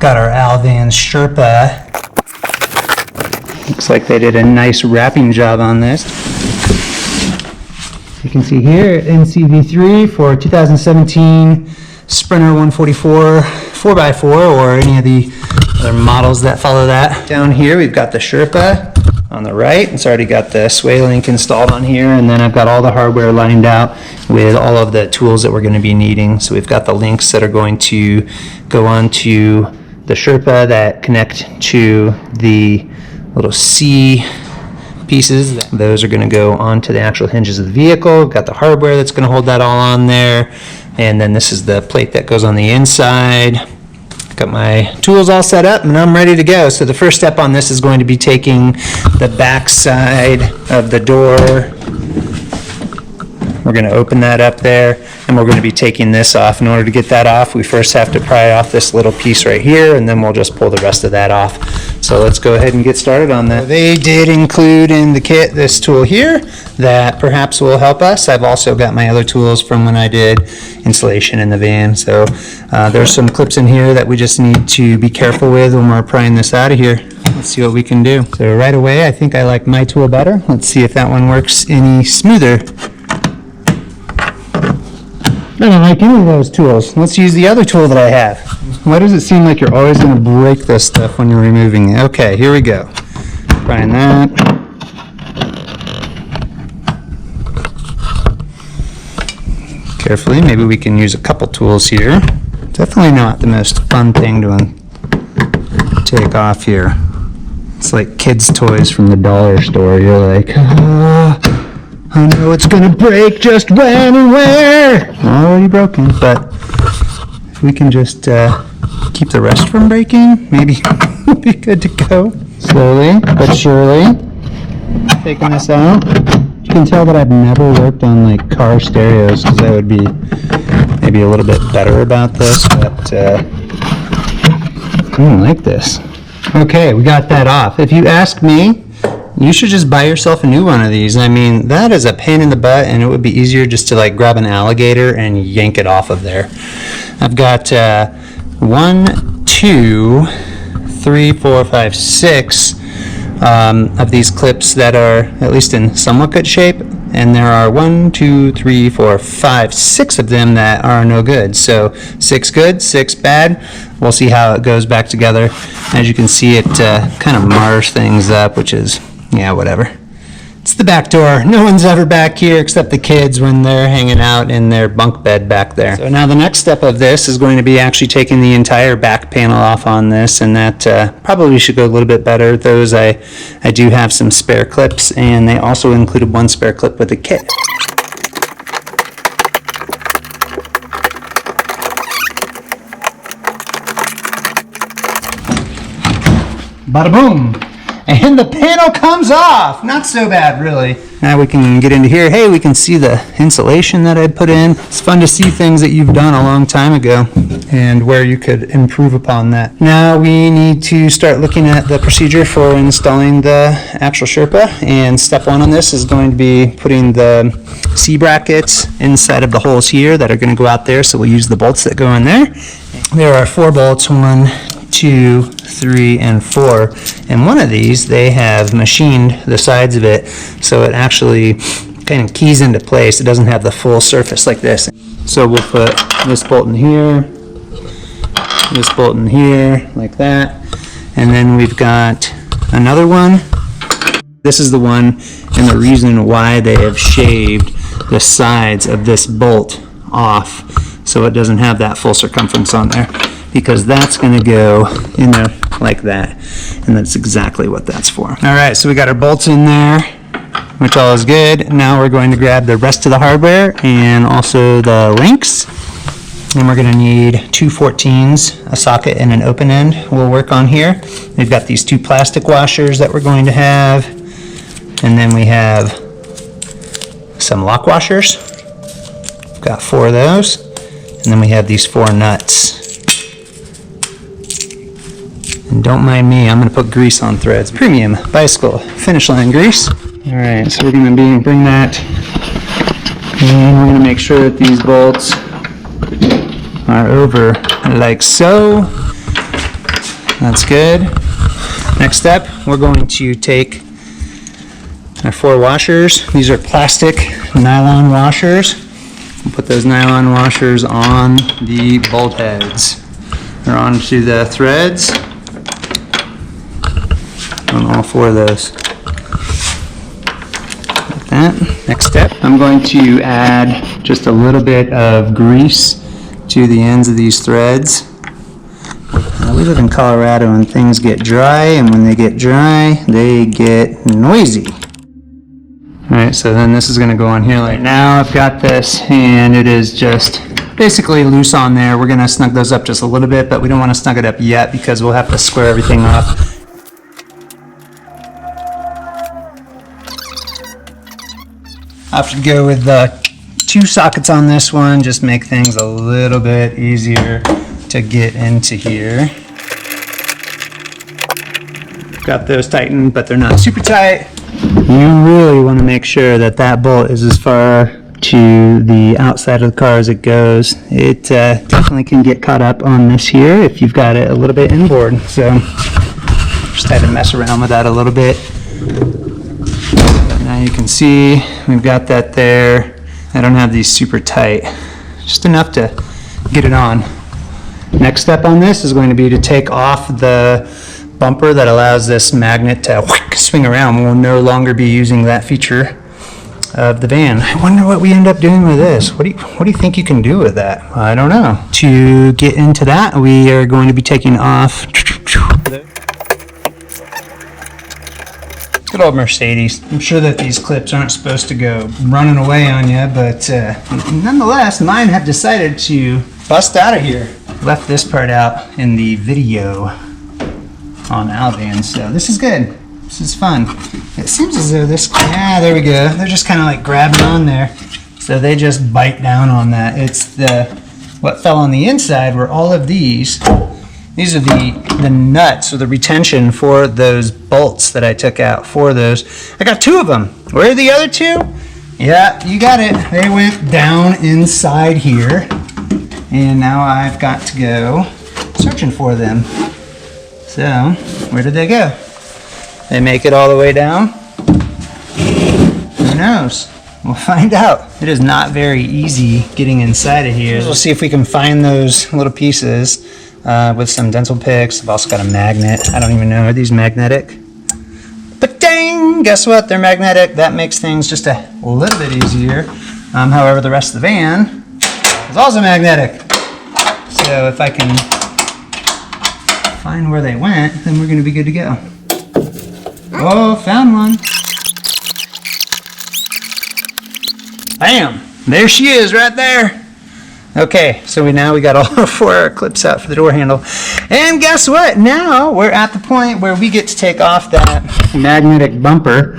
Got our Owl Vans Sherpa. Looks like they did a nice wrapping job on this. You can see here NCV3 for 2017 Sprinter 144 4x4 or any of the other models that follow that. Down here we've got the Sherpa on the right. It's already got the sway link installed on here, and then I've got all the hardware lined out with all of the tools that we're going to be needing. So we've got the links that are going to go onto the Sherpa that connect to the little C pieces. Those are going to go onto the actual hinges of the vehicle. We've got the hardware that's going to hold that all on there, and then this is the plate that goes on the inside. Got my tools all set up and I'm ready to go. So the first step on this is going to be taking the back side of the door. We're going to open that up there, and we're going to be taking this off. In order to get that off, we first have to pry off this little piece right here, and then we'll just pull the rest of that off. So let's go ahead and get started on that. They did include in the kit this tool here that perhaps will help us. I've also got my other tools from when I did installation in the van. So there's some clips in here that we just need to be careful with when we're prying this out of here. Let's see what we can do. So right away, I think I like my tool better. Let's see if that one works any smoother. I don't like any of those tools. Let's use the other tool that I have. Why does it seem like you're always going to break this stuff when you're removing it? Okay, here we go. Prying that. Carefully, maybe we can use a couple tools here. Definitely not the most fun thing to take off here. It's like kids' toys from the dollar store. You're like, I know it's gonna break, just when and where. Already broken, but if we can just keep the rest from breaking, maybe we'll be good to go. Slowly but surely, taking this out. You can tell that I've never worked on like car stereos, because I would be maybe a little bit better about this, but I don't like this. Okay, we got that off. If you ask me, you should just buy yourself a new one of these. I mean, that is a pain in the butt, and it would be easier just to like grab an alligator and yank it off of there. I've got 1, 2, 3, 4, 5, 6 of these clips that are at least in somewhat good shape, and there are 1, 2, 3, 4, 5, 6 of them that are no good. So 6 good, 6 bad. We'll see how it goes back together. As you can see, it kind of mars things up, which is, yeah, whatever. It's the back door. No one's ever back here except the kids when they're hanging out in their bunk bed back there. So now the next step of this is going to be actually taking the entire back panel off on this, and that probably should go a little bit better. Those I do have some spare clips, and they also included one spare clip with the kit. Bada boom! And the panel comes off. Not so bad, really. Now we can get into here. Hey, we can see the insulation that I put in. It's fun to see things that you've done a long time ago and where you could improve upon that. Now we need to start looking at the procedure for installing the actual Sherpa. And step 1 on this is going to be putting the C brackets inside of the holes here that are going to go out there. So we'll use the bolts that go in there. There are 4 bolts. 1, 2, 3, and 4, and one of these they have machined the sides of it so it actually kind of keys into place. It doesn't have the full surface like this. So we'll put this bolt in here, this bolt in here, like that, and then we've got another one. This is the one, and the reason why they have shaved the sides of this bolt off so it doesn't have that full circumference on there, because that's going to go in there like that, and that's exactly what that's for. All right, so we got our bolts in there, which all is good. Now we're going to grab the rest of the hardware and also the links, and we're going to need 2 14s, a socket, and an open end. We'll work on here. We've got these 2 plastic washers that we're going to have, and then we have some lock washers. We've got 4 of those, and then we have these 4 nuts. And don't mind me, I'm going to put grease on threads. Premium bicycle finish line grease. All right, so we're going to bring that, and we're going to make sure that these bolts are over like so. That's good. Next step, we're going to take our 4 washers. These are plastic nylon washers. We'll put those nylon washers on the bolt heads. Or onto the threads on all 4 of those. Like that. Next step, I'm going to add just a little bit of grease to the ends of these threads. We live in Colorado and things get dry, and when they get dry, they get noisy. Alright, so then this is going to go on here. Right now I've got this, and it is just basically loose on there. We're going to snug those up just a little bit, but we don't want to snug it up yet because we'll have to square everything off. I have to go with 2 sockets on this one, just make things a little bit easier to get into here. Got those tightened, but they're not super tight. You really want to make sure that that bolt is as far to the outside of the car as it goes. It definitely can get caught up on this here if you've got it a little bit inboard. So just had to mess around with that a little bit. But now you can see we've got that there. I don't have these super tight, just enough to get it on. Next step on this is going to be to take off the bumper that allows this magnet to swing around. We'll no longer be using that feature of the van. I wonder what we end up doing with this. What do you think you can do with that? I don't know. To get into that, we are going to be taking off good old Mercedes. I'm sure that these clips aren't supposed to go running away on you, but nonetheless, mine have decided to bust out of here. Left this part out in the video on Owl Vans, so this is good. This is fun. It seems as though this, yeah, there we go. They're just kind of like grabbing on there, so they just bite down on that. It's what fell on the inside were all of these. These are the nuts or the retention for those bolts that I took out for those. I got 2 of them. Where are the other 2? Yeah, you got it. They went down inside here, and now I've got to go searching for them. So, where did they go? They make it all the way down? Who knows? We'll find out. It is not very easy getting inside of here. We'll see if we can find those little pieces with some dental picks. I've also got a magnet. I don't even know, are these magnetic? But dang, guess what? They're magnetic. That makes things just a little bit easier. However, the rest of the van is also magnetic. So if I can find where they went, then we're going to be good to go. Oh, found one. Bam! There she is right there. Okay, so we got all 4 clips out for the door handle. And guess what? Now we're at the point where we get to take off that magnetic bumper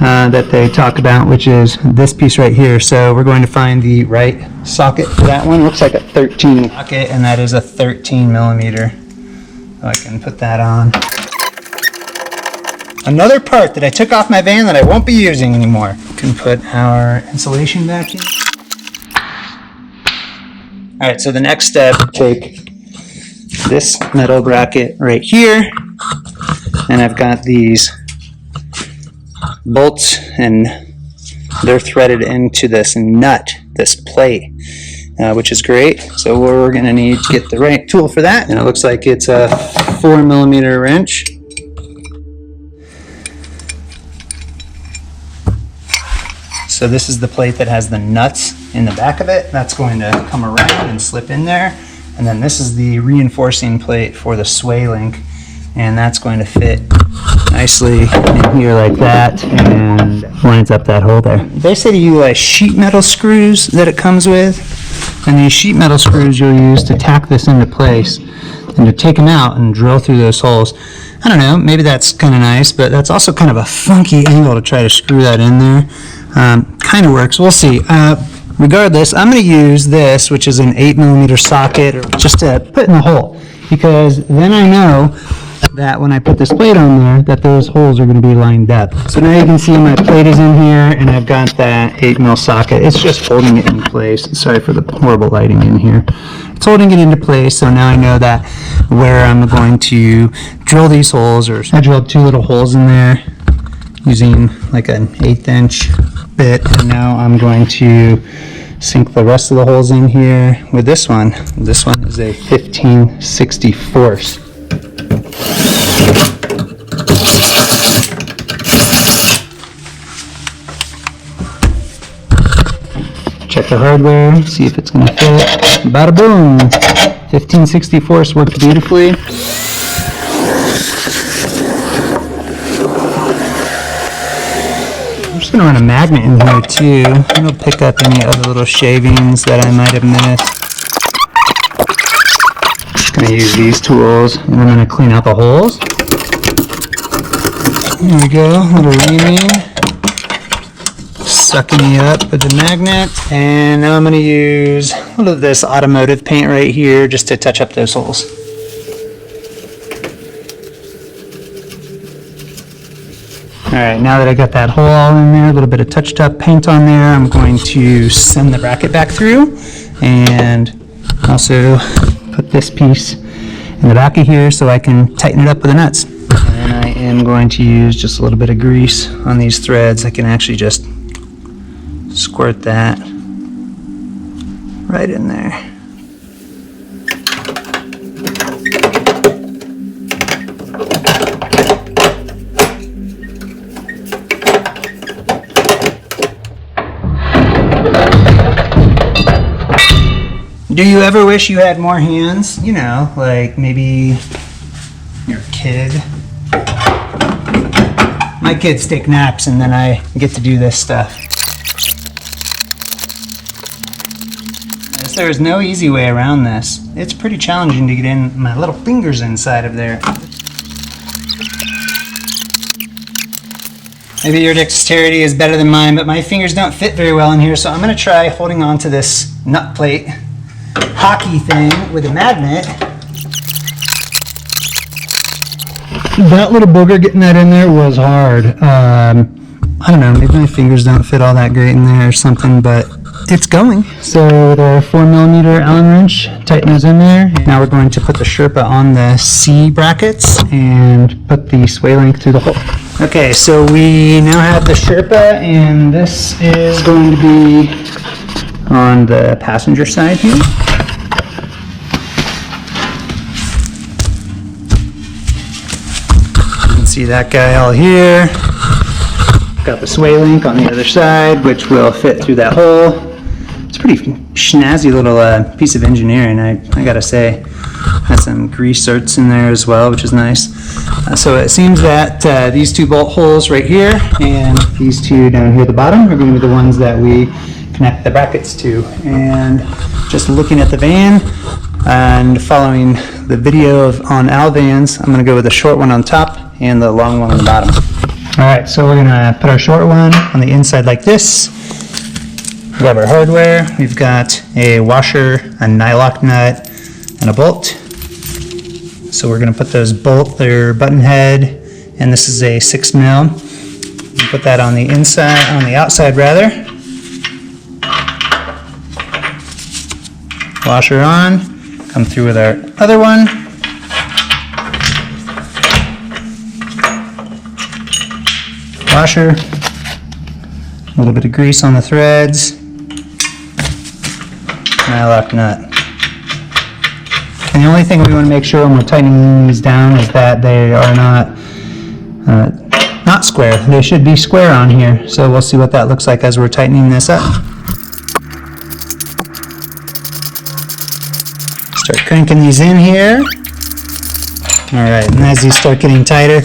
that they talk about, which is this piece right here. So we're going to find the right socket for that one. Looks like a 13 socket, and that is a 13 millimeter. So I can put that on. Another part that I took off my van that I won't be using anymore. We can put our insulation back in. Alright, so the next step, take this metal bracket right here, and I've got these bolts, and they're threaded into this nut, this plate, which is great. So we're going to need to get the right tool for that, and it looks like it's a 4 millimeter wrench. So this is the plate that has the nuts in the back of it. That's going to come around and slip in there. And then this is the reinforcing plate for the sway link. And that's going to fit nicely in here like that and lines up that hole there. They say to utilize sheet metal screws that it comes with. And these sheet metal screws you'll use to tack this into place and to take them out and drill through those holes. I don't know, maybe that's kind of nice, but that's also kind of a funky angle to try to screw that in there. Kind of works, we'll see. Regardless, I'm going to use this, which is an 8 millimeter socket, just to put in the hole, because then I know that when I put this plate on there, that those holes are going to be lined up. So now you can see my plate is in here, and I've got that 8mm socket. It's just holding it in place. Sorry for the horrible lighting in here. It's holding it into place, so now I know that where I'm going to drill these holes, or I drilled 2 little holes in there using like an 1/8 inch bit, and now I'm going to sink the rest of the holes in here with this one. This one is a 15/64. Check the hardware, see if it's going to fit. Bada boom! 15/64 worked beautifully. I'm just going to run a magnet in here too. It'll pick up any other little shavings that I might have missed. Just going to use these tools, and I'm going to clean out the holes. There we go, a little reaming. Sucking you up with the magnet, and now I'm going to use a little of this automotive paint right here just to touch up those holes. Alright, now that I got that hole all in there, a little bit of touched up paint on there, I'm going to send the bracket back through, and also put this piece in the back of here so I can tighten it up with the nuts. And I am going to use just a little bit of grease on these threads. I can actually just squirt that right in there. Do you ever wish you had more hands? You know, like maybe you're a kid. My kids take naps and then I get to do this stuff. There's no easy way around this. It's pretty challenging to get in my little fingers inside of there. Maybe your dexterity is better than mine, but my fingers don't fit very well in here, so I'm going to try holding on to this nut plate hockey thing with a magnet. That little booger, getting that in there was hard. I don't know, maybe my fingers don't fit all that great in there or something, but it's going. So the 4mm Allen wrench, tighten those in there. Now we're going to put the Sherpa on the C brackets and put the sway link through the hole. Okay, so we now have the Sherpa, and this is going to be on the passenger side here. You can see that guy all here. Got the sway link on the other side, which will fit through that hole. It's a pretty snazzy little piece of engineering, I gotta say. Has some grease certs in there as well, which is nice. So it seems that these 2 bolt holes right here and these 2 down here at the bottom are going to be the ones that we connect the brackets to. And just looking at the van and following the video on Owl Vans, I'm going to go with the short one on top and the long one on the bottom. Alright, so we're going to put our short one on the inside like this. We have our hardware. We've got a washer, a nylock nut, and a bolt. So we're going to put those their button head, and this is a 6mm. Put that on the inside, on the outside rather. Washer on. Come through with our other one. Washer. A little bit of grease on the threads. Nylock nut. And the only thing we want to make sure when we're tightening these down is that they are not square. They should be square on here. So we'll see what that looks like as we're tightening this up. Start cranking these in here. Alright, and as these start getting tighter,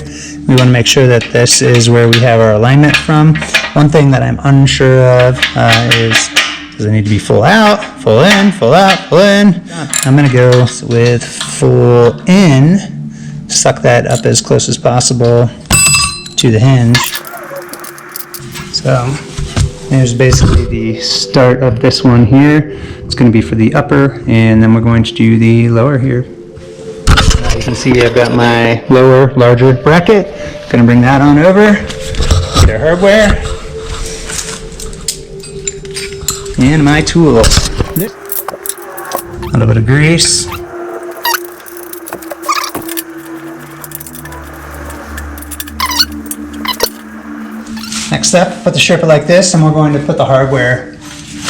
we want to make sure that this is where we have our alignment from. One thing that I'm unsure of is, does it need to be full out, full in, full out, full in? I'm going to go with full in, suck that up as close as possible to the hinge. So there's basically the start of this one here. It's going to be for the upper, and then we're going to do the lower here. You can see I've got my lower, larger bracket. Gonna bring that on over. Get our hardware. And my tools. A little bit of grease. Next up, put the Sherpa like this, and we're going to put the hardware.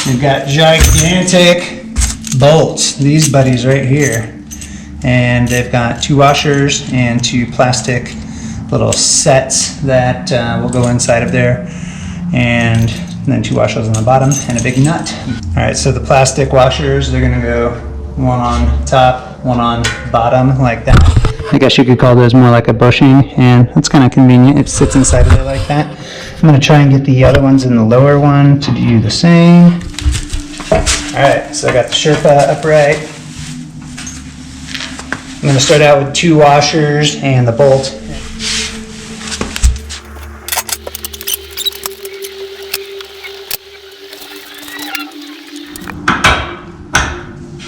We've got gigantic bolts, these buddies right here. And they've got 2 washers and 2 plastic little sets that will go inside of there. And then 2 washers on the bottom and a big nut. All right, so the plastic washers, they're gonna go one on top, one on bottom, like that. I guess you could call those more like a bushing, and it's kind of convenient. It sits inside of there like that. I'm gonna try and get the other ones in the lower one to do the same. All right, so I got the Sherpa upright. I'm gonna start out with 2 washers and the bolt.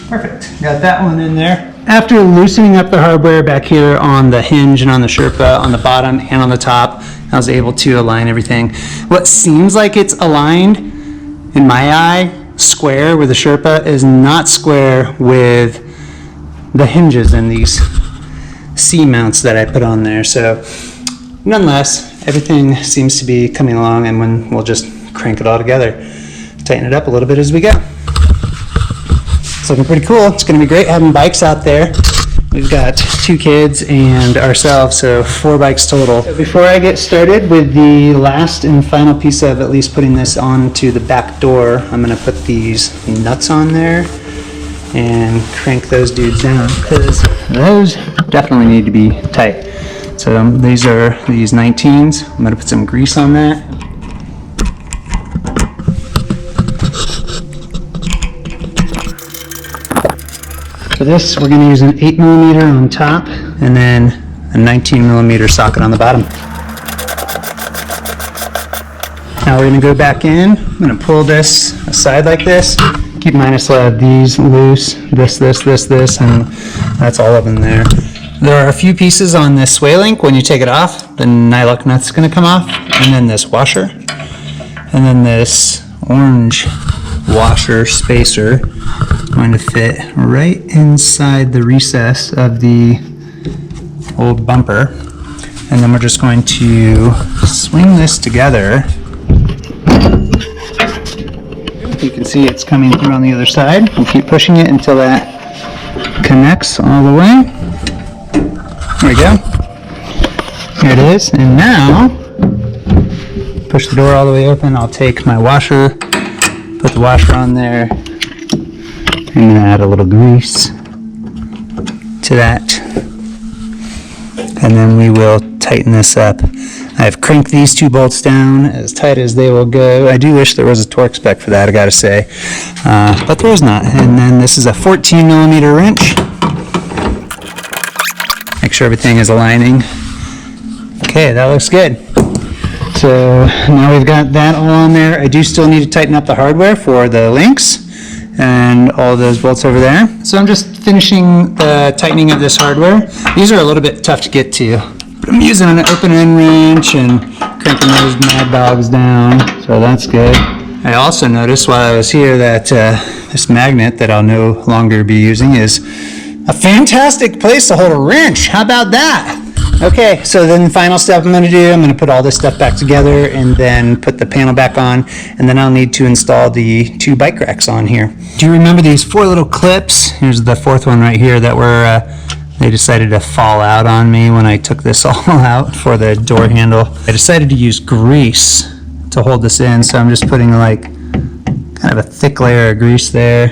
Perfect, got that one in there. After loosening up the hardware back here on the hinge and on the Sherpa, on the bottom and on the top, I was able to align everything. What seems like it's aligned, in my eye, square with the Sherpa is not square with the hinges and these C-mounts that I put on there. So nonetheless, everything seems to be coming along, and when we'll just crank it all together, tighten it up a little bit as we go. It's looking pretty cool. It's going to be great having bikes out there. We've got 2 kids and ourselves, so 4 bikes total. So before I get started with the last and final piece of at least putting this onto the back door, I'm going to put these nuts on there and crank those dudes down, because those definitely need to be tight. So these are these 19s. I'm going to put some grease on that. For this, we're going to use an 8mm on top and then a 19mm socket on the bottom. Now we're going to go back in. I'm going to pull this aside like this. Keep in mind I still have these loose, this, and that's all of them there. There are a few pieces on this sway link. When you take it off, the nylock nut's going to come off, and then this washer, and then this orange washer spacer going to fit right inside the recess of the old bumper. And then we're just going to swing this together. You can see it's coming through on the other side. We'll keep pushing it until that connects all the way. There we go. Here it is. And now, push the door all the way open. I'll take my washer, put the washer on there. I'm going to add a little grease to that, and then we will tighten this up. I've cranked these 2 bolts down as tight as they will go. I do wish there was a torque spec for that, I gotta say, but there is not. And then this is a 14mm wrench. Make sure everything is aligning. Okay, that looks good. So now we've got that all on there. I do still need to tighten up the hardware for the links and all those bolts over there. So I'm just finishing the tightening of this hardware. These are a little bit tough to get to, but I'm using an open end wrench and cranking those mad dogs down, so that's good. I also noticed while I was here that this magnet that I'll no longer be using is a fantastic place to hold a wrench. How about that? Okay, so then the final step I'm going to do, I'm going to put all this stuff back together and then put the panel back on, and then I'll need to install the 2 bike racks on here. Do you remember these 4 little clips? Here's the 4th one right here that were, they decided to fall out on me when I took this all out for the door handle. I decided to use grease to hold this in, so I'm just putting like kind of a thick layer of grease there,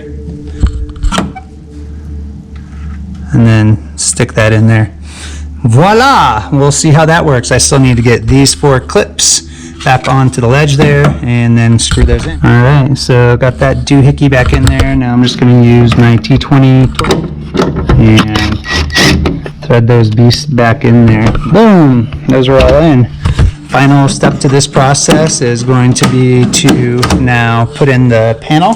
and then stick that in there. Voila! We'll see how that works. I still need to get these 4 clips back onto the ledge there and then screw those in. Alright, so got that doohickey back in there. Now I'm just going to use my T20 and thread those beasts back in there. Boom! Those are all in. Final step to this process is going to be to now put in the panel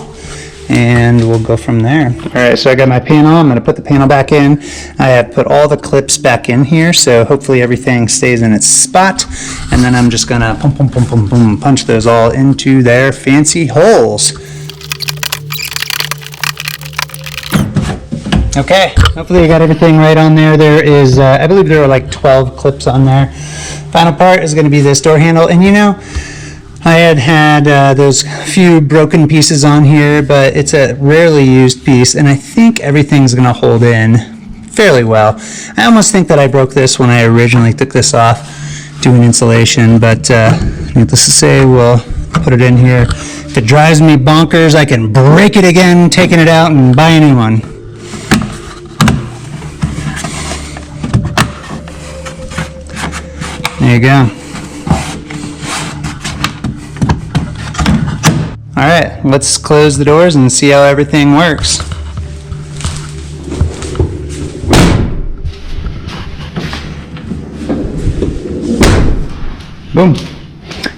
and we'll go from there. All right, so I got my panel. I'm going to put the panel back in. I have put all the clips back in here, so hopefully everything stays in its spot. And then I'm just going to punch those all into their fancy holes. Okay, hopefully you got everything right on there. There is, I believe there are like 12 clips on there. Final part is going to be this door handle, and you know, I had those few broken pieces on here, but it's a rarely used piece, and I think everything's going to hold in fairly well. I almost think that I broke this when I originally took this off doing insulation, but needless to say, we'll put it in here. If it drives me bonkers, I can break it again, taking it out, and buy a new one. There you go. All right, let's close the doors and see how everything works. Boom.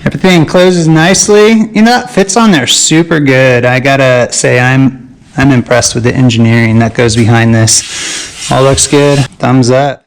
Everything closes nicely. You know, that fits on there super good. I gotta say, I'm impressed with the engineering that goes behind this. All looks good. Thumbs up.